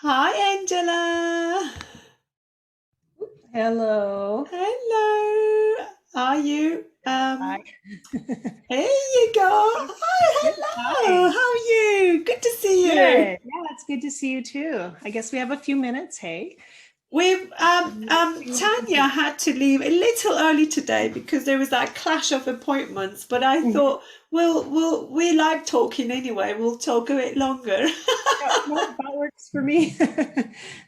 Hi, Angela. Hello. Hello. Are you? Hi. Here you go. Hi, Good. hello. Hi. How are you? Good to see Good. you. Yeah, it's good to see you too. I guess we have a few minutes, hey? We've See what we can Tanya do. had to leave a little early today because there was that clash of appointments, but I Mhm. thought we like talking anyway. We'll talk a bit longer. Yeah, no, that works for me.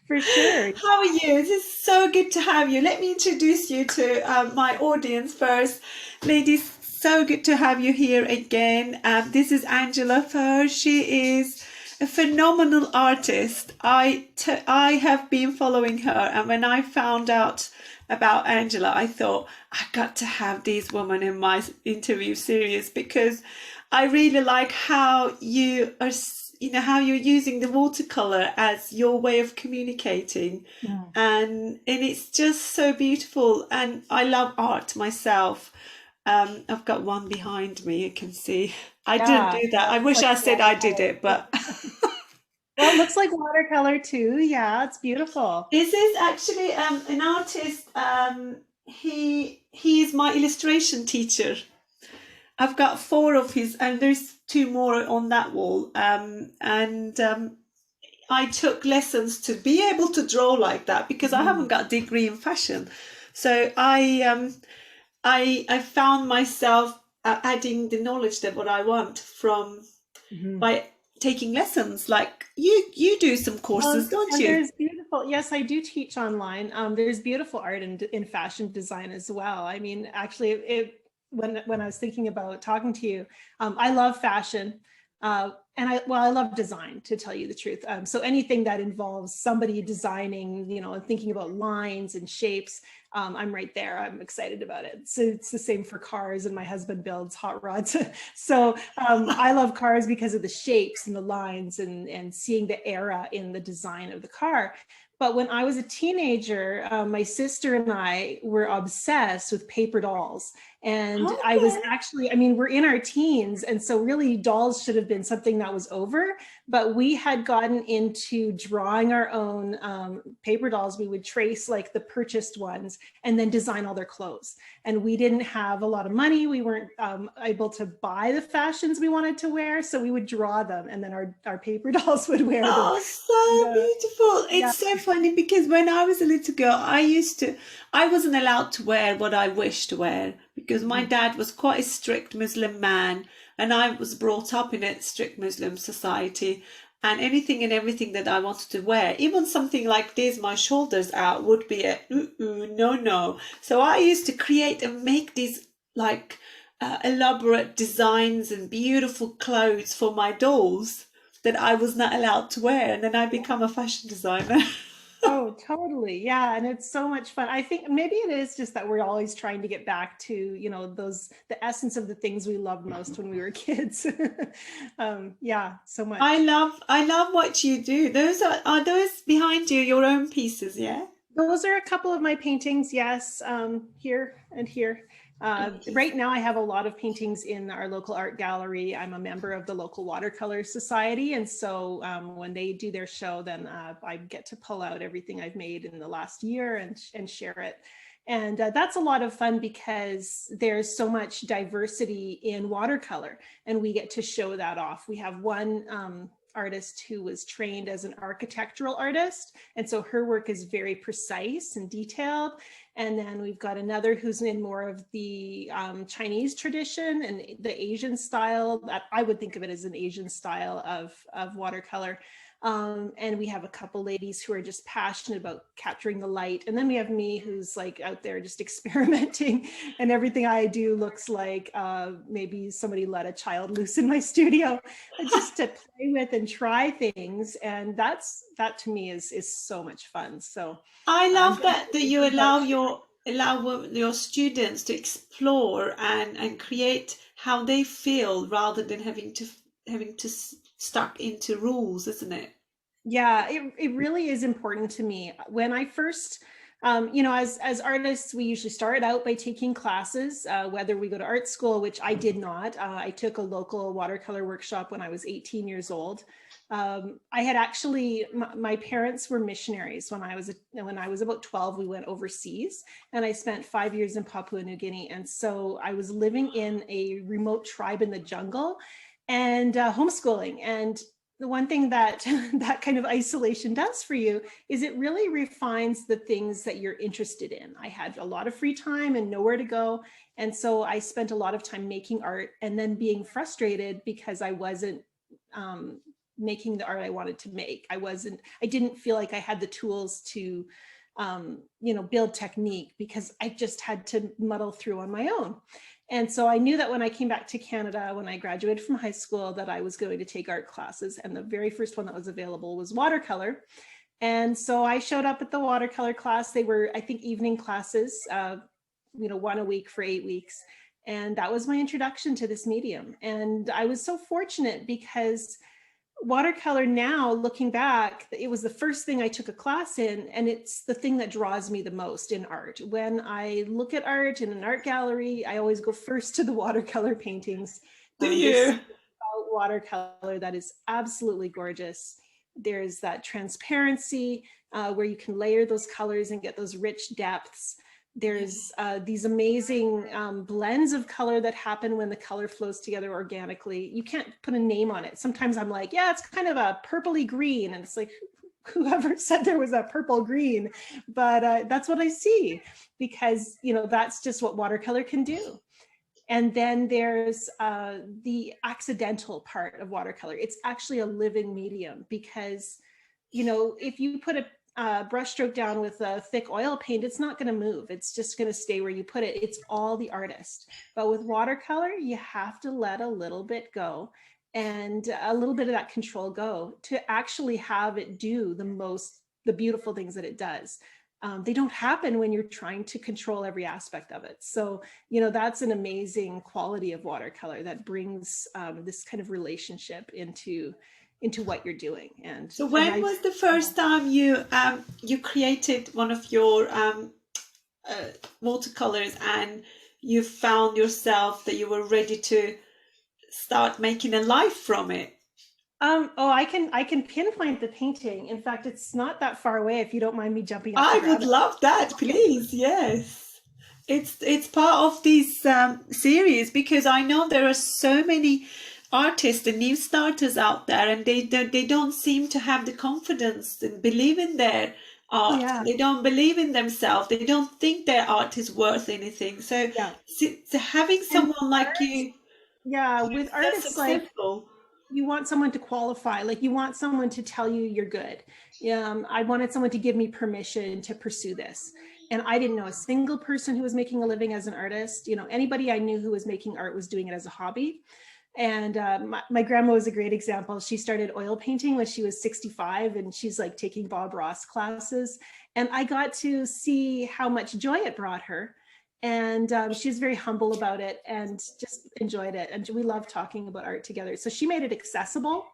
For sure. How are you? It is so good to have you. Let me introduce you to my audience first. Ladies, so good to have you here again. This is Angela Fehr. She is a phenomenal artist. I have been following her, and when I found out about Angela, I thought I got to have these women in my interview series because I really like how you are, how you're using the watercolor as your way of communicating, Mm. and it's just so beautiful. And I love art myself. I've got one behind me, you can see. I didn't Yeah, do that. that I looks wish like I said I did watercolor. it, but Well, it looks like watercolor too. Yeah, it's beautiful. this is actually an artist. He is my illustration teacher. I've got four of his, and there's two more on that wall. And I took lessons to be able to draw like that because I haven't Mhm. got a degree in fashion. So I found myself adding the knowledge that what I want from Mhm. by taking lessons. Like you do some courses, Well, don't and you? there's beautiful, yes, I do teach online. There's beautiful art in fashion design as well. I mean, actually, when I was thinking about talking to you, I love fashion. And I love design, to tell you the truth. So anything that involves somebody designing, and thinking about lines and shapes, I'm right there. I'm excited about it. So it's the same for cars, and my husband builds hot rods. So I love cars because of the shapes and the lines, and seeing the era in the design of the car. But when I was a teenager, my sister and I were obsessed with paper dolls. And I was Okay. actually, I mean, we're in our teens. And so really dolls should have been something that was over. But we had gotten into drawing our own paper dolls. We would trace like the purchased ones and then design all their clothes. And we didn't have a lot of money. We weren't able to buy the fashions we wanted to wear. So we would draw them, and then our paper dolls would wear them. Oh, And, so beautiful. yeah. It's so funny because when I was a little girl, I wasn't allowed to wear what I wished to wear because my Mhm. dad was quite a strict Muslim man, and I was brought up in a strict Muslim society. And anything and everything that I wanted to wear, even something like this, my shoulders out, would be a no, no. So I used to create and make these like elaborate designs and beautiful clothes for my dolls that I was not allowed to wear, and then I become a fashion designer. Oh, totally. Yeah. And it's so much fun. I think maybe it is just that we're always trying to get back to, the essence of the things we loved most when we were kids. Yeah, so much. I love what you do. Are those behind you your own pieces, yeah? Those are a couple of my paintings, yes, here and here. Right now, I have a lot of paintings in our local art gallery. I'm a member of the local watercolor society, and so when they do their show, then I get to pull out everything I've made in the last year and share it. And that's a lot of fun because there's so much diversity in watercolor, and we get to show that off. We have one artist who was trained as an architectural artist, and so her work is very precise and detailed. And then we've got another who's in more of the Chinese tradition and the Asian style. That I would think of it as an Asian style of watercolor. And we have a couple ladies who are just passionate about capturing the light. And then we have me, who's like out there just experimenting, and everything I do looks like maybe somebody let a child loose in my studio, just to play with and try things. And that to me is so much fun. So I I'm love that definitely you about allow your students to explore and create how they feel rather than having to stuck into rules, isn't it? Yeah, it really is important to me. When I first, as artists, we usually start out by taking classes, whether we go to art school, which I did not. I took a local watercolor workshop when I was 18 years old. I had actually, my parents were missionaries when I was about 12. We went overseas, and I spent 5 years in Papua New Guinea. And so I was living in a remote tribe in the jungle and homeschooling. And the one thing that that kind of isolation does for you is it really refines the things that you're interested in. I had a lot of free time and nowhere to go. And so I spent a lot of time making art and then being frustrated because I wasn't making the art I wanted to make. I didn't feel like I had the tools to, build technique because I just had to muddle through on my own. And so I knew that when I came back to Canada, when I graduated from high school, that I was going to take art classes. And the very first one that was available was watercolor. And so I showed up at the watercolor class. They were, I think, evening classes, one a week for 8 weeks. And that was my introduction to this medium. And I was so fortunate because watercolor, now looking back, it was the first thing I took a class in, and it's the thing that draws me the most in art. When I look at art in an art gallery, I always go first to the watercolor paintings. Do There's you? about watercolor that is absolutely gorgeous. There's that transparency where you can layer those colors and get those rich depths. There's these amazing blends of color that happen when the color flows together organically. You can't put a name on it. Sometimes I'm like, yeah, it's kind of a purpley green. And it's like, whoever said there was a purple green, but that's what I see, because, that's just what watercolor can do. And then there's the accidental part of watercolor. It's actually a living medium because, if you put a brush stroke down with a thick oil paint, it's not going to move. It's just going to stay where you put it. It's all the artist. But with watercolor, you have to let a little bit go and a little bit of that control go to actually have it do the beautiful things that it does. They don't happen when you're trying to control every aspect of it. So, that's an amazing quality of watercolor that brings this kind of relationship into what you're doing. And So when was the first time you created one of your watercolors and you found yourself that you were ready to start making a life from it? I can pinpoint the painting. In fact, it's not that far away. If you don't mind me jumping up I to grab would it. love that, please. Yes, it's part of this series because I know there are so many artists and new starters out there, and they don't seem to have the confidence and believe in their art. Yeah, They don't believe in themselves. They don't think their art is worth anything. So, yeah. so having And someone like you yeah, who's with art, so it's like successful. you want someone to qualify, like you want someone to tell you you're good. I wanted someone to give me permission to pursue this. And I didn't know a single person who was making a living as an artist. Anybody I knew who was making art was doing it as a hobby. And my grandma was a great example. She started oil painting when she was 65, and she's like taking Bob Ross classes. And I got to see how much joy it brought her. And she's very humble about it and just enjoyed it. And we love talking about art together. So she made it accessible,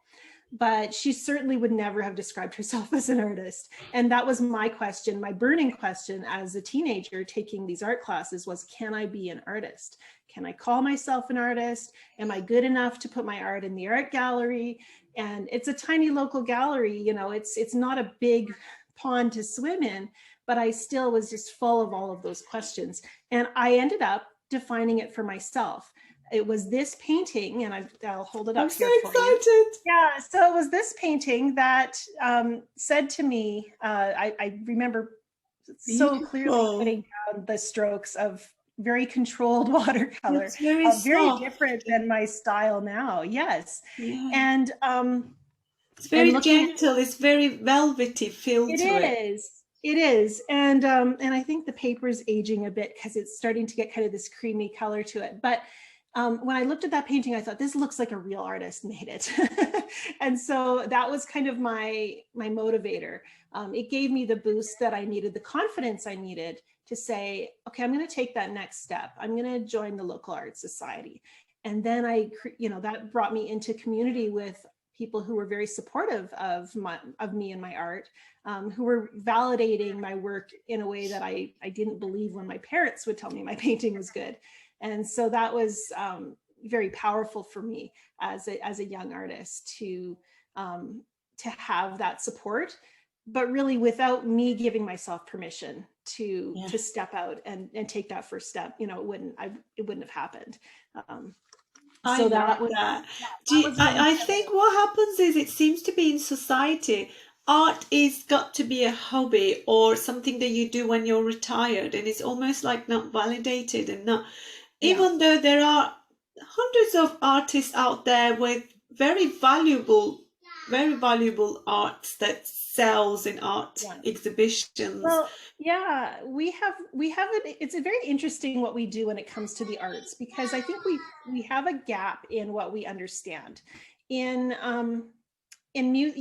but she certainly would never have described herself as an artist. And that was my question, my burning question as a teenager taking these art classes was, can I be an artist? Can I call myself an artist? Am I good enough to put my art in the art gallery? And it's a tiny local gallery, it's not a big pond to swim in, but I still was just full of all of those questions. And I ended up defining it for myself. It was this painting, and I'll hold it up I'm so here for you. excited. Yeah, so it was this painting that said to me, I remember so clearly Beautiful. putting down the strokes of very controlled watercolor, It's very very soft. different than my style now. Yes, Yeah. and It's and very looking at gentle. It's very velvety feel it to it. is. It is. And I think the paper is aging a bit because it's starting to get kind of this creamy color to it. But when I looked at that painting, I thought this looks like a real artist made it. And so that was kind of my motivator. It gave me the boost that I needed, the confidence I needed to say, okay, I'm going to take that next step. I'm going to join the local art society. And then that brought me into community with people who were very supportive of me and my art, who were validating my work in a way that I didn't believe when my parents would tell me my painting was good. And so that was very powerful for me as a young artist to to have that support, but really without me giving myself permission to Yeah. step out and take that first step, you know, it wouldn't have happened. Um, I so love that was, that. yeah, that was really I think what happens is it seems to be in society, art is got to be a hobby or something that you do when you're retired, and it's almost like not validated and not, yeah. even though there are hundreds of artists out there with very valuable art that sells in art Yeah. exhibitions. Well, yeah, it's a very interesting what we do when it comes to the arts, because I think we have a gap in what we understand. You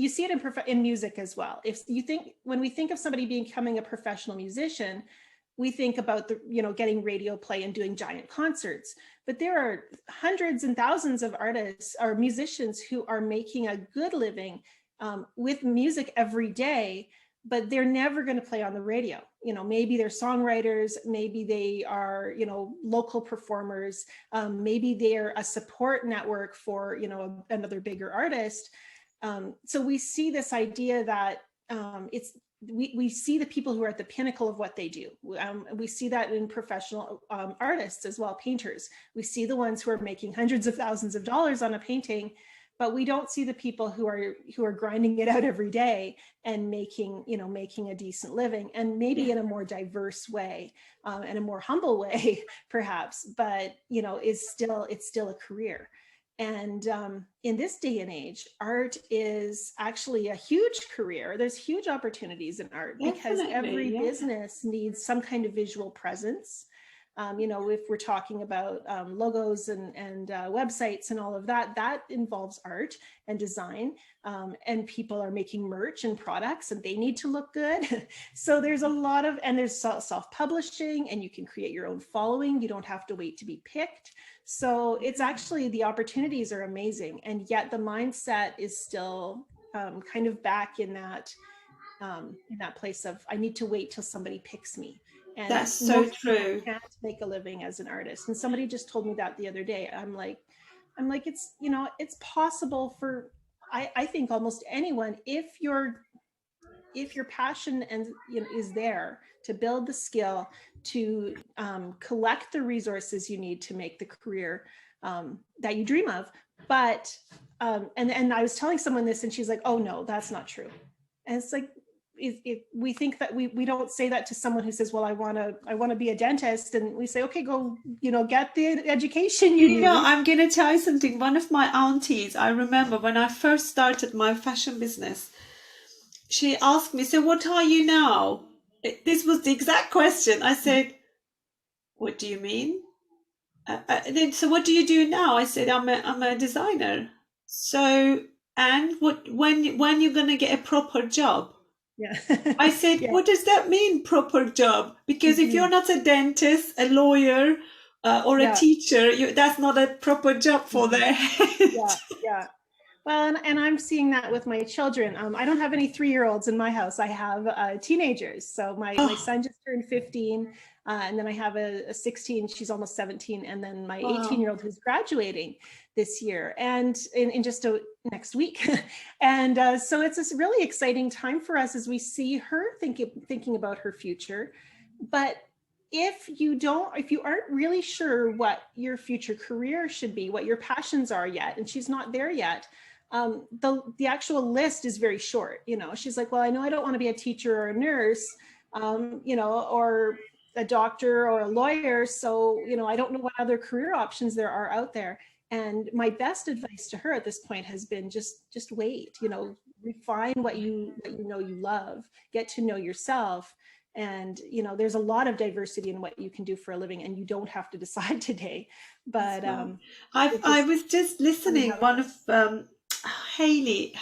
see it in music as well. If you think, when we think of somebody becoming a professional musician, we think about the, you know, getting radio play and doing giant concerts, but there are hundreds and thousands of artists or musicians who are making a good living with music every day, but they're never going to play on the radio. You know, maybe they're songwriters, maybe they are, you know, local performers, maybe they're a support network for, you know, another bigger artist. So we see this idea that we see the people who are at the pinnacle of what they do. We see that in professional artists as well, painters. We see the ones who are making hundreds of thousands of dollars on a painting, but we don't see the people who are grinding it out every day and making, you know, making a decent living, and maybe Yeah. in a more diverse way and a more humble way, perhaps. But you know, it's still a career. And in this day and age, art is actually a huge career. There's huge opportunities in art because Definitely, every yeah. business needs some kind of visual presence. You know, if we're talking about logos and websites and all of that, that involves art and design. And people are making merch and products, and they need to look good. So there's a lot of, and there's self-publishing, and you can create your own following. You don't have to wait to be picked. So it's actually, the opportunities are amazing, and yet the mindset is still kind of back in that place of, I need to wait till somebody picks me. And That's so most people true. can't make a living as an artist. And somebody just told me that the other day. I'm like, it's, you know, it's possible for, I think almost anyone, if your passion and, you know, is there to build the skill to collect the resources you need to make the career that you dream of. But and I was telling someone this, and she's like, oh no, that's not true. And it's like, we think that we don't say that to someone who says, well, I want to be a dentist, and we say, okay, go, you know, get the education you You know, need. I'm going to tell you something. One of my aunties, I remember when I first started my fashion business, she asked me, so what are you now? This was the exact question. I said, what do you mean? Then, so what do you do now? I said, I'm a designer. So, and when you're going to get a proper job? Yeah. I said, Yeah. what does that mean, proper job? Because if you're Mhm. not a dentist, a lawyer, or a Yeah. teacher, that's not a proper job for Mhm. their head. Yeah. Yeah. Well, and I'm seeing that with my children. I don't have any 3-year-olds in my house. I have teenagers. So my Oh, son just turned 15, and then I have a 16. She's almost 17, and then my wow. 18-year-old who's graduating this year, and in just next week. And so it's this really exciting time for us as we see her thinking about her future. But if you aren't really sure what your future career should be, what your passions are yet, and she's not there yet, the actual list is very short. You know, she's like, well, I know I don't want to be a teacher or a nurse, you know, or a doctor or a lawyer. So, you know, I don't know what other career options there are out there. And my best advice to her at this point has been just wait, you know, refine what you know you love, get to know yourself. And, you know, there's a lot of diversity in what you can do for a living, and you don't have to decide today. That's But right. it's I just was just funny listening. how it One of goes. Haley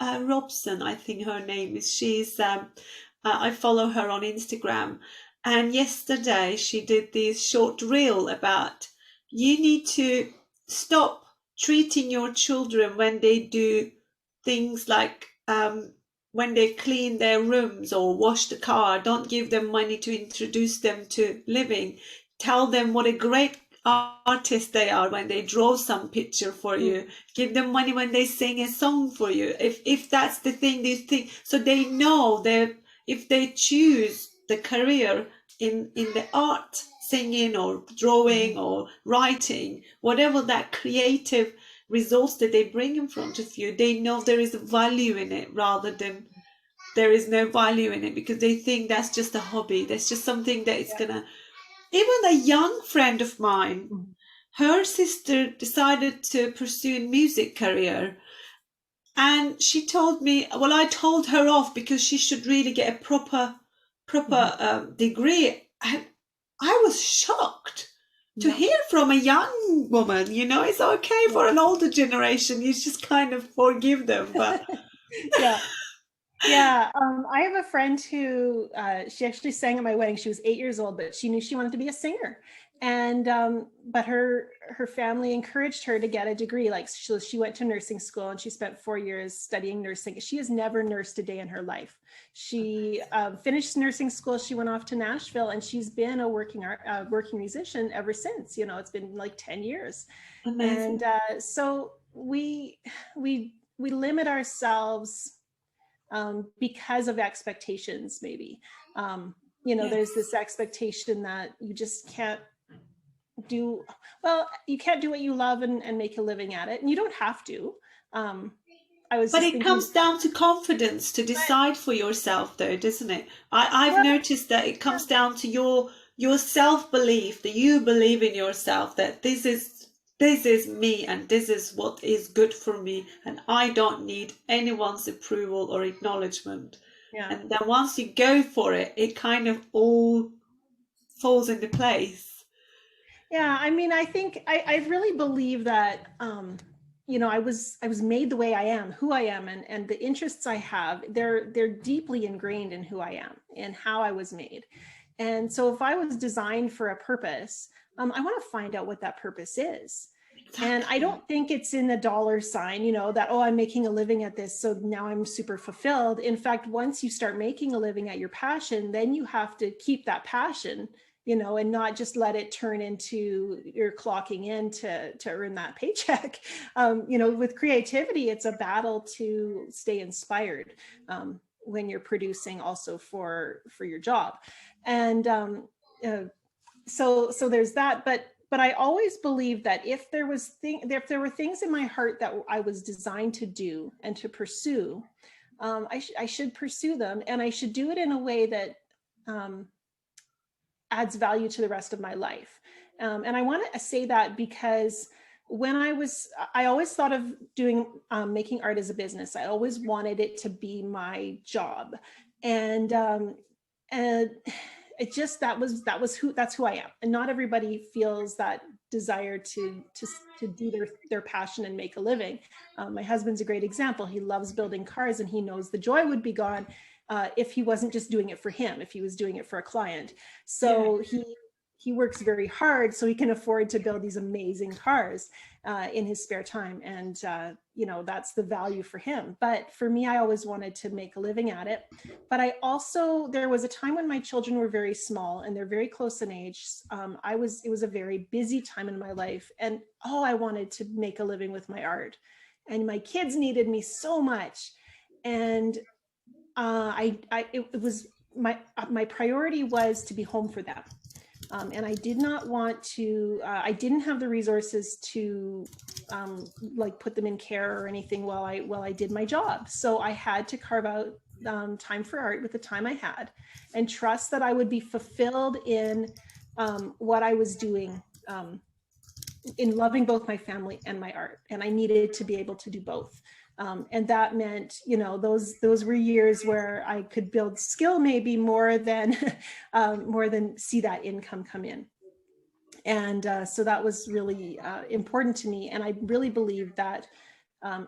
Robson, I think her name is. She's I follow her on Instagram, and yesterday she did this short reel about you need to stop treating your children when they do things like when they clean their rooms or wash the car. Don't give them money to introduce them to living. Tell them what a great artists they are when they draw some picture for you. Mm. Give them money when they sing a song for you. If that's the thing they think, so they know that if they choose the career in the art, singing or drawing Mhm. or writing, whatever that creative resource that they bring in front of you, they know there is a value in it rather than there is no value in it, because they think that's just a hobby. That's just something that is Yeah. gonna. Even a young friend of mine, Mhm. her sister decided to pursue a music career, and she told me, well, I told her off because she should really get a Mhm. degree. And I was shocked to Yeah. hear from a young woman, it's okay Yeah. for an older generation, you just kind of forgive them, but Yeah. Yeah, I have a friend who she actually sang at my wedding. She was 8 years old, but she knew she wanted to be a singer, and but her family encouraged her to get a degree. Like she went to nursing school and she spent 4 years studying nursing. She has never nursed a day in her life. She finished nursing school. She went off to Nashville, and she's been a working musician ever since. It's been like 10 years, and amazing. so we limit ourselves because of expectations, maybe. There's Yes. this expectation that you just can't do, well, you can't do what you love and make a living at it. And you don't have to. Um, I was But just it thinking, comes down to confidence to but decide for yourself, though, doesn't it? I've well, noticed that it yeah, comes down to your self-belief, that you believe in yourself, that this is me and this is what is good for me, and I don't need anyone's approval or acknowledgement. yeah. And then once you go for it, it kind of all falls into place. Yeah, I mean, I think I really believe that I was made the way I am, who I am, and the interests I have, they're deeply ingrained in who I am and how I was made. And so if I was designed for a purpose, I want to find out what that purpose is. And I Exactly. don't think it's in the dollar sign, that, oh, I'm making a living at this, so now I'm super fulfilled. In fact, once you start making a living at your passion, then you have to keep that passion, and not just let it turn into you're clocking in to earn that paycheck. With creativity, it's a battle to stay inspired when you're producing also for your job. And uh, so there's that. But I always believed that if there were things in my heart that I was designed to do and to pursue, I should pursue them, and I should do it in a way that um, adds value to the rest of my life. And I want to say that because I always thought of doing making art as a business. I always wanted it to be my job, and and it just that's who I am. And not everybody feels that desire to do their passion and make a living. My husband's a great example. He loves building cars, and he knows the joy would be gone if he wasn't just doing it for him, if he was doing it for a client. Yeah. So he works very hard so he can afford to build these amazing cars in his spare time, and that's the value for him. But for me, I always wanted to make a living at it. But there was a time when my children were very small and they're very close in age. It was a very busy time in my life, and I wanted to make a living with my art, and my kids needed me so much. And it was my priority was to be home for them. And I did not want to, I didn't have the resources to like put them in care or anything while I did my job. So I had to carve out time for art with the time I had, and trust that I would be fulfilled in what I was doing, in loving both my family and my art. And I needed to be able to do both. And that meant, those were years where I could build skill maybe more than more than see that income come in. And so that was really important to me. And I really believe that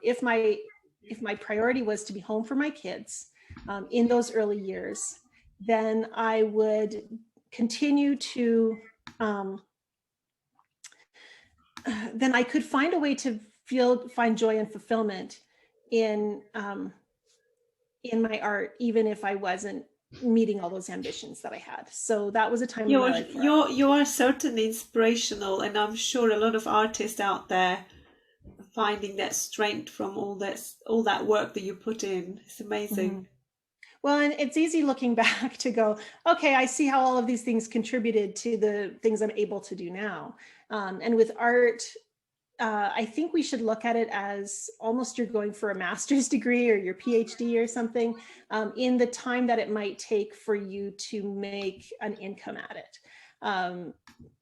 if my priority was to be home for my kids in those early years, then I would continue to then I could find a way to find joy and fulfillment in in my art, even if I wasn't meeting all those ambitions that I had. So that was a time in my You're life where you are certainly inspirational, and I'm sure a lot of artists out there are finding that strength from all that work that you put in. It's Mhm. amazing. Well, and it's easy looking back to go, okay, I see how all of these things contributed to the things I'm able to do now. And with art, I think we should look at it as almost you're going for a master's degree or your PhD or something, in the time that it might take for you to make an income at it. Um,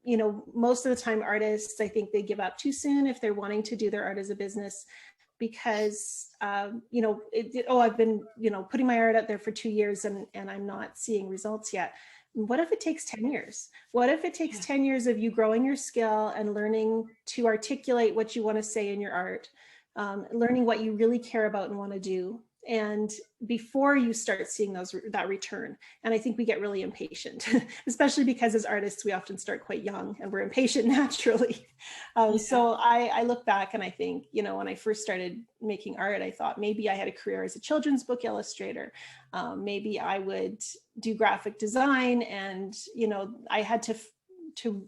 you know, most of the time artists, I think they give up too soon if they're wanting to do their art as a business, because you know, oh, I've been, you know, putting my art out there for 2 years and I'm not seeing results yet. What if it takes 10 years? What if it takes 10 years of you growing your skill and learning to articulate what you want to say in your art, learning what you really care about and want to do, and before you start seeing that return? And I think we get really impatient, especially because as artists we often start quite young and we're impatient naturally. Yeah. So I look back and I think, you know, when I first started making art, I thought maybe I had a career as a children's book illustrator. Maybe I would do graphic design, and you know, I had to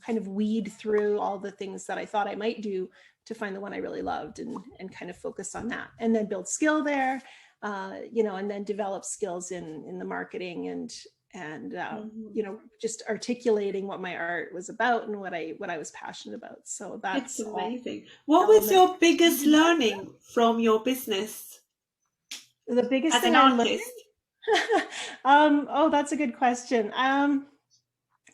kind of weed through all the things that I thought I might do to find the one I really loved, and kind of focus on that, and then build skill there, you know, and then develop skills in the marketing and you know, just articulating what my art was about and what I was passionate about. So It's that's all amazing. What was elements. your biggest learning from your business The biggest as thing an I learned, artist? oh, that's a good question. I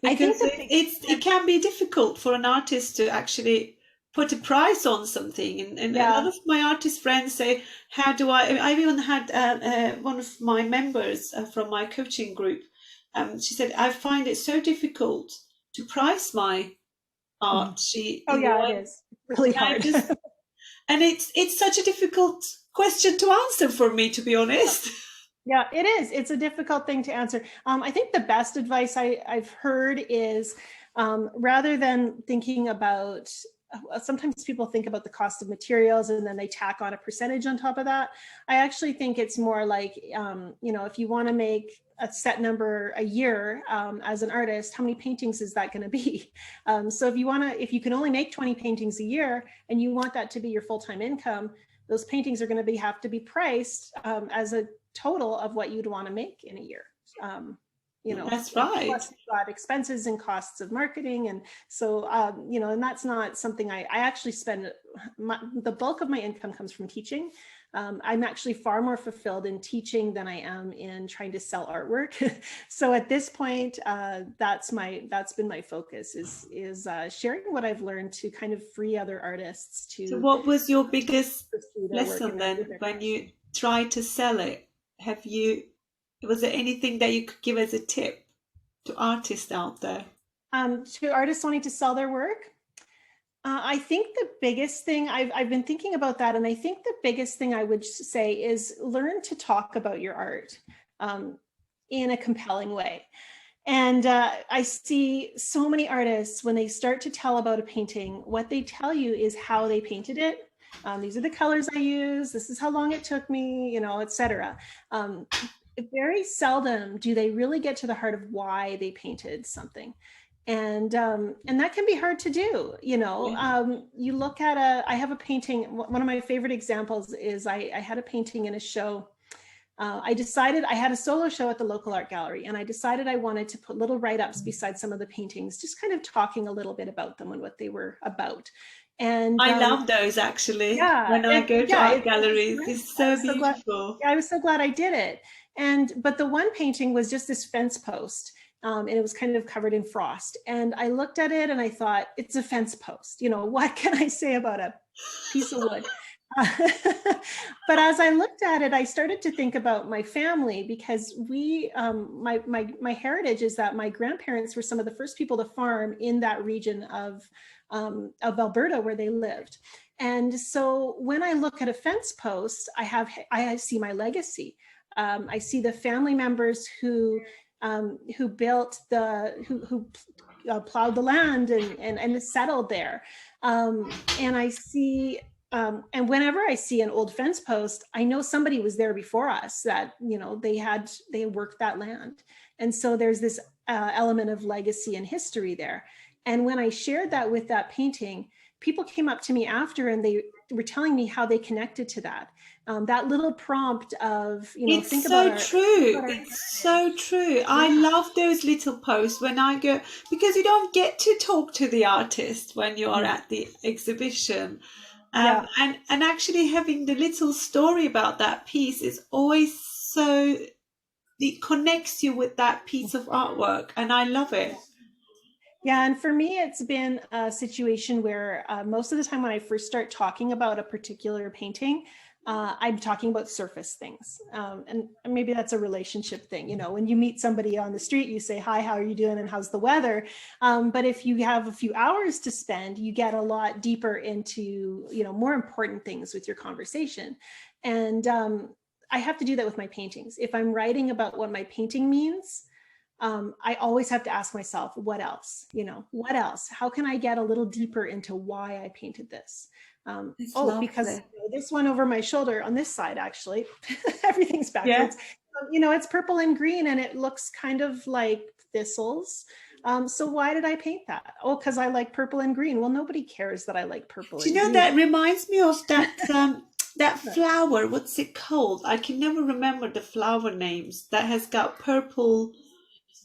think Because the biggest it can be difficult for an artist to actually put a price on something, and a lot yeah. of my artist friends say, how do I've even had one of my members from my coaching group, she said, I find it so difficult to price my Mhm. art. She, Oh yeah, it is really I hard. just, and it's such a difficult question to answer for me, to be honest. Yeah, it is. It's a difficult thing to answer. I think the best advice I've heard is, rather than thinking about, sometimes people think about the cost of materials and then they tack on a percentage on top of that. I actually think it's more like, you know, if you want to make a set number a year, as an artist, how many paintings is that going to be? So if you can only make 20 paintings a year and you want that to be your full-time income, those paintings are going to have to be priced, as a total of what you'd want to make in a year. You know, That's right. plus you've got expenses and costs of marketing. And so, you know, and that's not something I actually spend, the bulk of my income comes from teaching. I'm actually far more fulfilled in teaching than I am in trying to sell artwork. So at this point, that's been my focus, is sharing what I've learned to kind of free other artists So to what was your biggest pursue their work lesson and with then their when you passion. tried to sell it? Was there anything that you could give as a tip to artists out there? To artists wanting to sell their work, I think the biggest thing, I've been thinking about that, and I think the biggest thing I would say is learn to talk about your art, in a compelling way. And I see so many artists, when they start to tell about a painting, what they tell you is how they painted it. These are the colors I use. This is how long it took me, you know, etc. Um, Very seldom do they really get to the heart of why they painted something. And that can be hard to do. You know, Yeah. you look at I have a painting. One of my favorite examples is I had a painting in a show. I decided, I had a solo show at the local art gallery, and I decided I wanted to put little write-ups beside some of the paintings, just kind of talking a little bit about them and what they were about. And I love those actually. yeah, When I go to art it's galleries, great. it's I so was so glad. beautiful. Yeah, I was so glad I did it. But the one painting was just this fence post, and it was kind of covered in frost. And I looked at it and I thought, it's a fence post. You know, what can I say about a piece of wood? But as I looked at it, I started to think about my family, because my heritage is that my grandparents were some of the first people to farm in that region of Alberta where they lived. And so when I look at a fence post, I see my legacy. I see the family members who built who plowed the land and settled there. And I see and whenever I see an old fence post, I know somebody was there before us, that, they worked that land. And so there's this element of legacy and history there. And when I shared that with that painting, people came up to me after and they were telling me how they connected to that. That little prompt of, It's think about so our, true. about our It's so true. I yeah, love those little posts when I go, because you don't get to talk to the artist when you are no, at the exhibition. yeah. And actually having the little story about that piece is always so, it connects you with that piece of artwork, and I love it. Yeah, and for me, it's been a situation where most of the time when I first start talking about a particular painting, I'm talking about surface things. And maybe that's a relationship thing. When you meet somebody on the street, you say, "Hi, how are you doing? And how's the weather?" But if you have a few hours to spend, you get a lot deeper into, more important things with your conversation. And I have to do that with my paintings. If I'm writing about what my painting means, I always have to ask myself, what else? What else? How can I get a little deeper into why I painted this? It's Oh, because lovely. this one over my shoulder on this side, actually, everything's Yeah. backwards. It's purple and green and it looks kind of like thistles. So why did I paint that? Oh, because I like purple and green. Well, nobody cares that I like purple Do you and know green. that reminds me of that flower? What's it called? I can never remember the flower names. That has got purple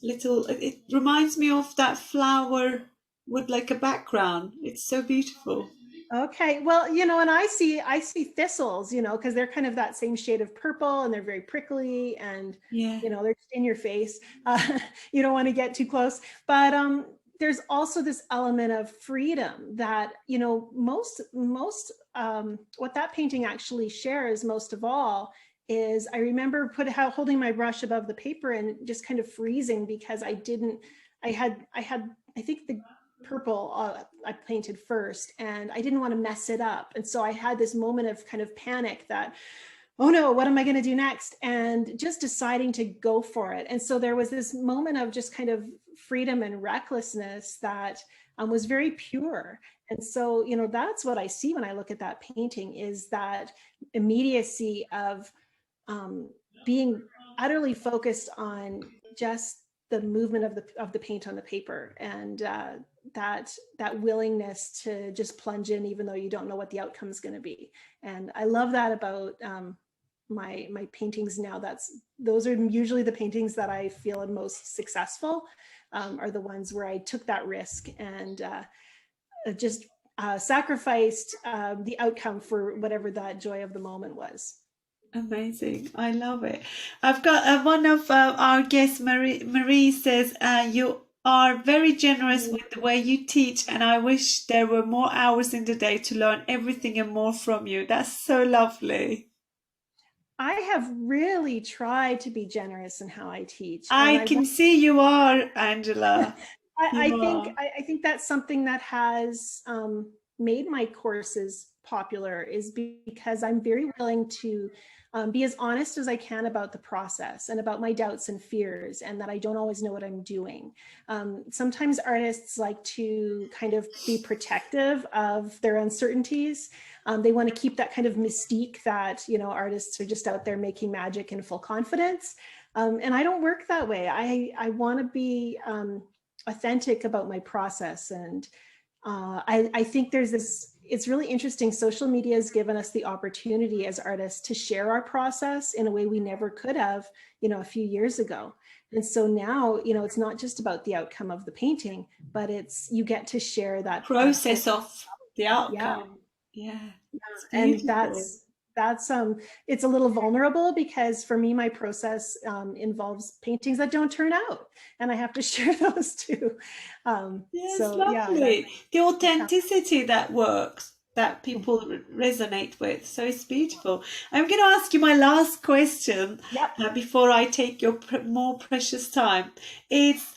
little. It reminds me of that flower with like a background. It's so beautiful. Okay, well, and I see thistles, because they're kind of that same shade of purple and they're very prickly and Yeah. they're just in your face. You don't want to get too close, but there's also this element of freedom that most what that painting actually shares most of all is I remember holding my brush above the paper and just kind of freezing because I had I think the purple I painted first and I didn't want to mess it up. And so I had this moment of kind of panic that, oh no, what am I going to do next? And just deciding to go for it. And so there was this moment of just kind of freedom and recklessness that was very pure. And so, that's what I see when I look at that painting is that immediacy of um, being utterly focused on just the movement of the paint on the paper and that willingness to just plunge in even though you don't know what the outcome is going to be. And I love that about my paintings now. Those are usually the paintings that I feel are most successful, are the ones where I took that risk and just sacrificed the outcome for whatever that joy of the moment was. Amazing. I love it. I've got one of our guests, Marie says, you are very generous with the way you teach, and I wish there were more hours in the day to learn everything and more from you. That's so lovely. I have really tried to be generous in how I teach, and I I can want. see you are, Angela. I You think are. I think that's something that has made my courses popular is because I'm very willing to be as honest as I can about the process and about my doubts and fears, and that I don't always know what I'm doing. Sometimes artists like to kind of be protective of their uncertainties. They want to keep that kind of mystique that artists are just out there making magic in full confidence. And I don't work that way. I want to be authentic about my process. And I think there's this, it's really interesting. Social media has given us the opportunity as artists to share our process in a way we never could have, a few years ago. And so now, it's not just about the outcome of the painting, but you get to share that whole, Process of the yeah. outcome. Yeah, it's And beautiful. that's it's a little vulnerable because for me my process involves paintings that don't turn out and I have to share those too. Yes, So yeah, that lovely. The authenticity that works, that people resonate with. So it's beautiful. I'm going to ask you my last question yep. before I take your more precious time. It's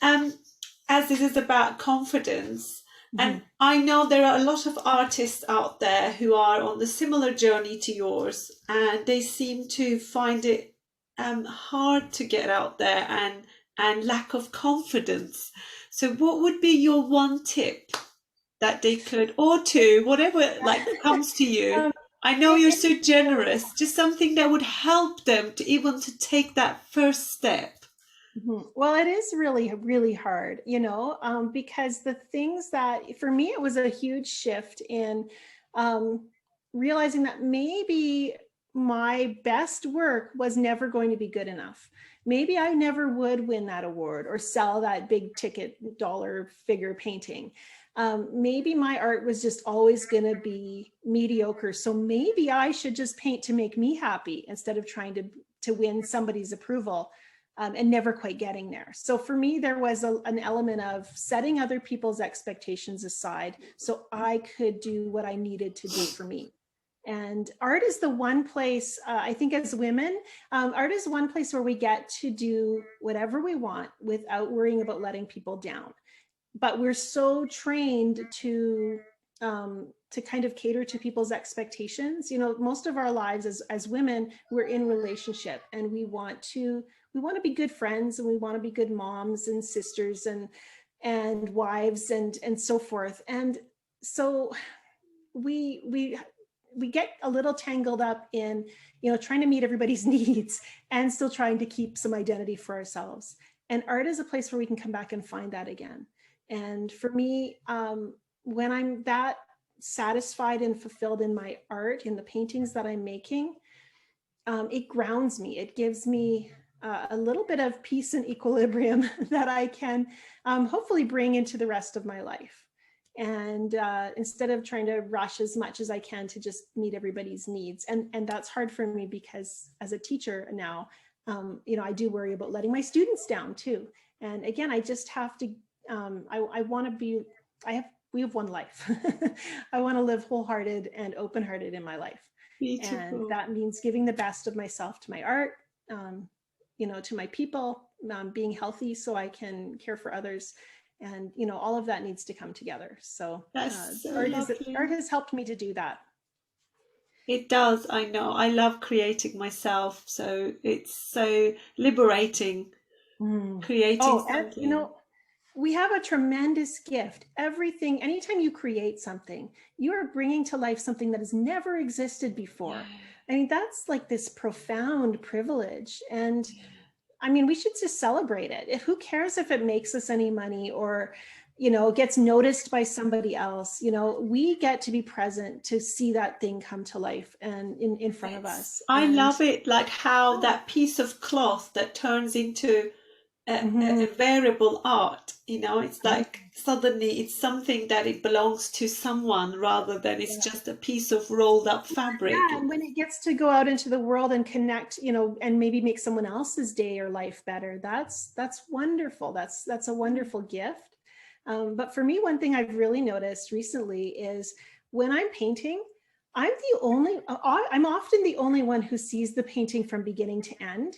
as it is about confidence. And Mhm. I know there are a lot of artists out there who are on the similar journey to yours, and they seem to find it hard to get out there and lack of confidence. So, what would be your one tip that they could, or two, whatever like comes to you? Um, I know it, you're it so generous, just something that would help them to even to take that first step. Mhm. Well, it is really, really hard, because the things that for me, it was a huge shift in um, realizing that maybe my best work was never going to be good enough. Maybe I never would win that award or sell that big ticket dollar figure painting. Maybe my art was just always going to be mediocre. So maybe I should just paint to make me happy instead of trying to win somebody's approval. And never quite getting there. So for me, there was an element of setting other people's expectations aside so I could do what I needed to do for me. And art is the one place, I think as women, art is one place where we get to do whatever we want without worrying about letting people down. But we're so trained to kind of cater to people's expectations. Most of our lives as women, we're in relationship and we want to be good friends, and we want to be good moms and sisters and wives and so forth. And so we get a little tangled up in trying to meet everybody's needs and still trying to keep some identity for ourselves. And art is a place where we can come back and find that again. And for me, when I'm that satisfied and fulfilled in my art, in the paintings that I'm making, it grounds me. It gives me a little bit of peace and equilibrium that I can hopefully bring into the rest of my life. And instead of trying to rush as much as I can to just meet everybody's needs. And that's hard for me because as a teacher now, I do worry about letting my students down too. And again, I just have to, I want to be, we have one life. I want to live wholehearted and open-hearted in my life. And Beautiful. that means giving the best of myself to my art, to my people, being healthy so I can care for others. And, all of that needs to come together. So That's so art lovely. has helped me to do that. It does, I know. I love creating myself, so it's so liberating Mm. creating Oh, and something. we have a tremendous gift. Anytime you create something, you are bringing to life something that has never existed before. I mean, that's like this profound privilege. And I mean, we should just celebrate it. Who cares if it makes us any money or, gets noticed by somebody else? We get to be present to see that thing come to life and in front of It's, us. I And love it, like how that piece of cloth that turns into mhm. a variable art, it's like suddenly it's something that it belongs to someone rather than it's just a piece of rolled up fabric. Yeah, and when it gets to go out into the world and connect, and maybe make someone else's day or life better, that's wonderful. That's a wonderful gift. But for me, one thing I've really noticed recently is when I'm painting, I'm often the only one who sees the painting from beginning to end.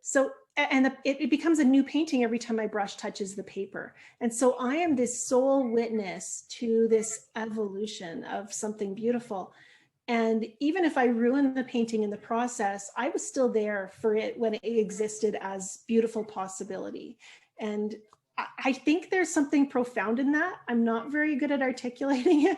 So, it becomes a new painting every time my brush touches the paper. And so I am this sole witness to this evolution of something beautiful. And even if I ruined the painting in the process, I was still there for it when it existed as beautiful possibility. And I think there's something profound in that. I'm not very good at articulating it,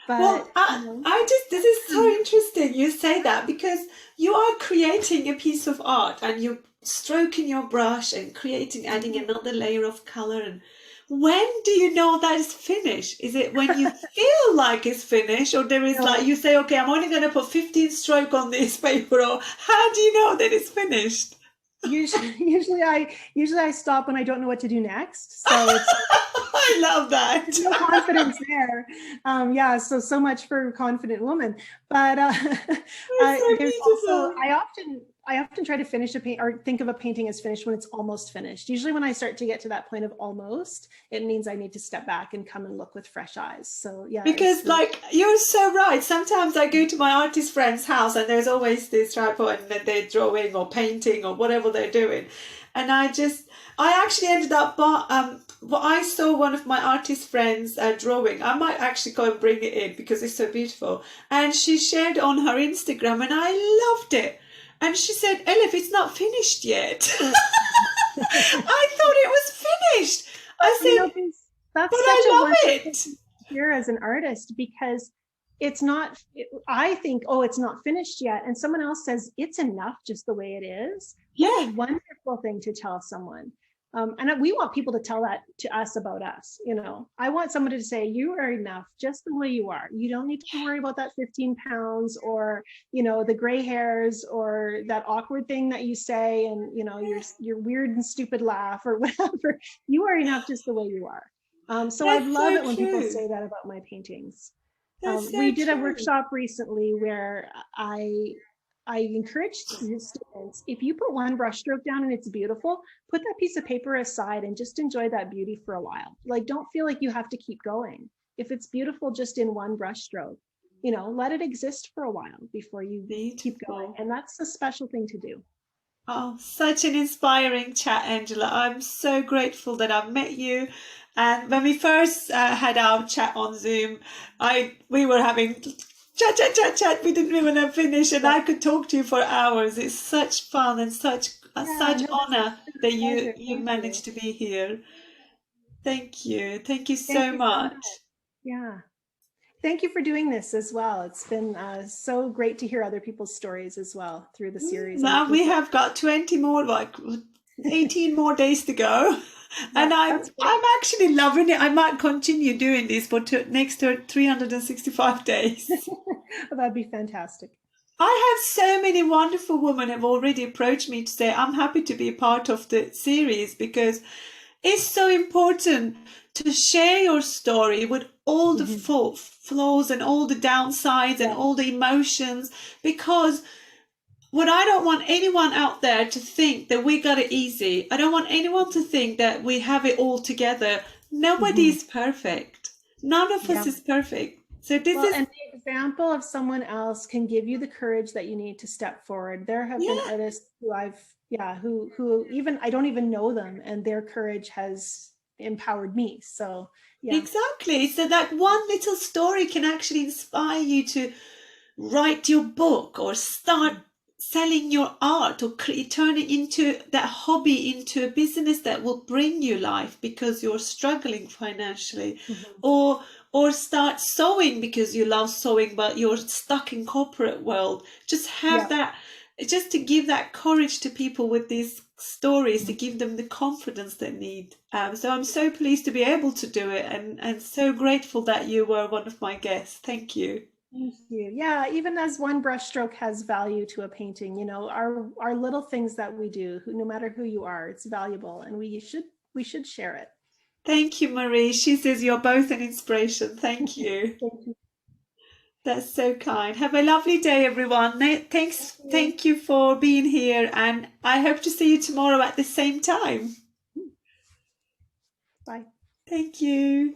Well, but I just, this is so interesting you say that because you are creating a piece of art and you're stroking your brush and creating, adding another layer of color. And when do you know that is finished? Is it when you feel like it's finished, or there is like no, you say, okay, I'm only going to put 15 stroke on this paper, or how do you know that it's finished? usually I stop when I don't know what to do next. So I love that. there's no confidence there. Yeah, so much for confident woman. But It's so there's also beautiful. I often try to finish a paint or think of a painting as finished when it's almost finished. Usually when I start to get to that point of almost, it means I need to step back and come and look with fresh eyes. So yeah, Because, like, you're so right. Sometimes I go to my artist friend's house and there's always this tripod and then they're drawing or painting or whatever they're doing. And I actually ended up, well, I saw one of my artist friends drawing. I might actually go and bring it in because it's so beautiful. And she shared on her Instagram and I loved it. And she said, Elif, it's not finished yet. I thought it was finished. I you know, said, that's but such a I love wonderful it. here as an artist because it's not, I think, oh, it's not finished yet. And someone else says it's enough just the way it is. What a Yeah, wonderful thing to tell someone. And we want people to tell that to us about us. You know, I want somebody to say, you are enough just the way you are. You don't need to worry about that 15 pounds or, you know, the gray hairs or that awkward thing that you say and, you know, your weird and stupid laugh or whatever. You are enough just the way you are. So I that's love so it when people true. say that about my paintings. That's We so did a true. workshop recently where I encouraged the students, if you put one brushstroke down and it's beautiful, put that piece of paper aside and just enjoy that beauty for a while. Like, don't feel like you have to keep going. If it's beautiful just in one brushstroke, you know, let it exist for a while before you keep going. Beautiful. And that's a special thing to do. Oh, such an inspiring chat, Angela. I'm so grateful that I've met you. And when we first had our chat on Zoom, we were having chat, chat, chat, chat. We didn't even finish, and Yeah, I could talk to you for hours. It's such fun and yeah, such no, honor it's that a pleasure. you Thank you. managed to be here. Thank you Thank so you so much. much. Yeah. Thank you for doing this as well. It's been so great to hear other people's stories as well through the series. I'm Now looking we forward. have got 20 more, like 18 more days to go. Yeah, And that's I'm great. actually loving it. I might continue doing this for next 365 days. That'd be fantastic. I have so many wonderful women have already approached me to say I'm happy to be a part of the series because it's so important to share your story with all the Mhm. flaws and all the downsides and Yeah. all the emotions because what I don't want anyone out there to think that we got it easy. I don't want anyone to think that we have it all together. Nobody Mhm. is perfect. None of us Yeah. is perfect. So this Well, is, and the example of someone else can give you the courage that you need to step forward. There have been yeah, artists yeah, who even I don't even know them, and their courage has empowered me. So, yeah. exactly. So that one little story can actually inspire you to write your book or start selling your art or turn it into that hobby into a business that will bring you life because you're struggling financially Mhm. or start sewing because you love sewing but you're stuck in corporate world. Just have Yeah. that, just to give that courage to people with these stories, to give them the confidence they need. So I'm so pleased to be able to do it and so grateful that you were one of my guests. Thank you. Thank you. Yeah, even as one brushstroke has value to a painting, you know, our little things that we do, no matter who you are, it's valuable, and we should share it. Thank you, Marie. She says you're both an inspiration. Thank you. Thank you. That's so kind. Have a lovely day, everyone. Thank you. Thank you for being here, and I hope to see you tomorrow at the same time. Bye. Thank you.